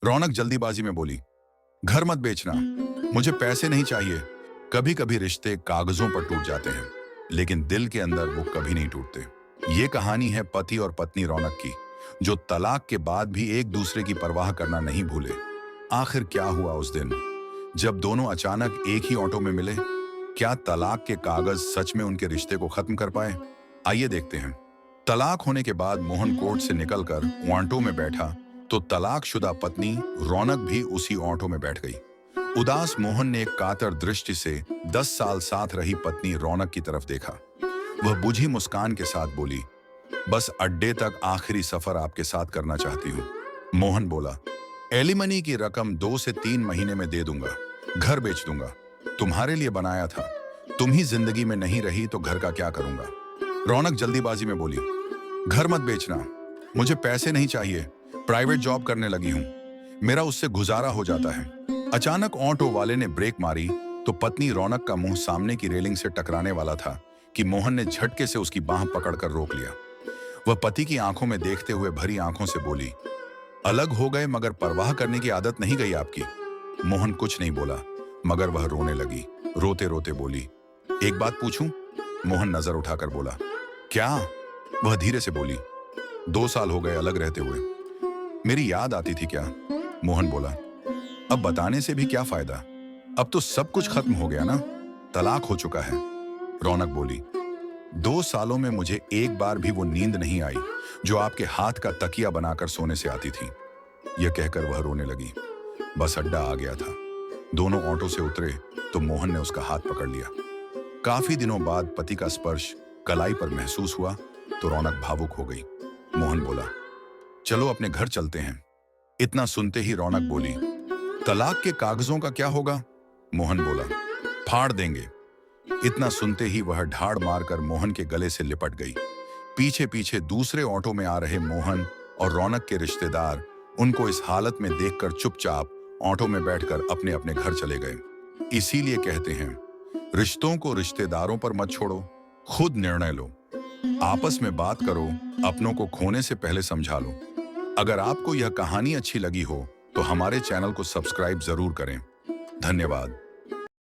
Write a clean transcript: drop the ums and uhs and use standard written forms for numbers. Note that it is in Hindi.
रौनक जल्दीबाजी में बोली, घर मत बेचना, मुझे पैसे नहीं चाहिए। कभी कभी रिश्ते कागजों पर टूट जाते हैं, लेकिन दिल के अंदर वो कभी नहीं टूटते। ये कहानी है पति और पत्नी रौनक की, जो तलाक के बाद भी एक दूसरे की परवाह करना नहीं भूले। आखिर क्या हुआ उस दिन जब दोनों अचानक एक ही ऑटो में मिले? क्या तलाक के कागज सच में उनके रिश्ते को खत्म कर पाए? आइए देखते हैं। तलाक होने के बाद मोहन कोर्ट से निकलकर ऑटो में बैठा तो तलाकशुदा पत्नी रौनक भी उसी ऑटो में बैठ गई। उदास मोहन ने एक कातर दृष्टि से 10 साल साथ रही पत्नी रौनक की तरफ देखा। वह बुझी मुस्कान के साथ बोली, बस अड्डे तक आखिरी सफर आपके साथ करना चाहती हूँ। मोहन बोला, एलिमनी की रकम 2 से 3 महीने में दे दूंगा, घर बेच दूंगा, तुम्हारे लिए बनाया था, तुम ही जिंदगी में नहीं रही तो घर का क्या करूंगा। रौनक जल्दीबाजी में बोली, घर मत बेचना, मुझे पैसे नहीं चाहिए, प्राइवेट जॉब करने लगी हूं, मेरा उससे गुजारा हो जाता है। अचानक ऑटो वाले ने ब्रेक मारी तो पत्नी रौनक का मुंह सामने की रेलिंग से टकराने वाला था कि मोहन ने झटके से उसकी बांह पकड़कर रोक लिया। वह पति की आंखों में देखते हुए भरी आंखों से बोली, अलग हो गए मगर परवाह करने की आदत नहीं गई आपकी। मोहन कुछ नहीं बोला, मगर वह रोने लगी। रोते रोते बोली, एक बात पूछूं? मोहन नजर उठाकर बोला, क्या? वह धीरे से बोली, 2 साल हो गए अलग रहते हुए, मेरी याद आती थी क्या? मोहन बोला, अब बताने से भी क्या फायदा, अब तो सब कुछ खत्म हो गया ना, तलाक हो चुका है। रौनक बोली, 2 सालों में मुझे एक बार भी वो नींद नहीं आई जो आपके हाथ का तकिया बनाकर सोने से आती थी। यह कहकर वह रोने लगी। बस अड्डा आ गया था। दोनों ऑटो से उतरे तो मोहन ने उसका हाथ पकड़ लिया। काफी दिनों बाद पति का स्पर्श कलाई पर महसूस हुआ तो रौनक भावुक हो गई। मोहन बोला, चलो अपने घर चलते हैं। इतना सुनते ही रौनक बोली, तलाक के कागजों का क्या होगा? मोहन बोला, फाड़ देंगे। इतना सुनते ही वह ढाड़ मारकर मोहन के गले से लिपट गई। पीछे पीछे दूसरे ऑटो में आ रहे मोहन और रौनक के रिश्तेदार उनको इस हालत में देखकर चुपचाप ऑटो में बैठकर अपने अपने घर चले गए। इसीलिए कहते हैं, रिश्तों को रिश्तेदारों पर मत छोड़ो, खुद निर्णय लो, आपस में बात करो, अपनों को खोने से पहले समझा लो। अगर आपको यह कहानी अच्छी लगी हो तो हमारे चैनल को सब्सक्राइब जरूर करें। धन्यवाद।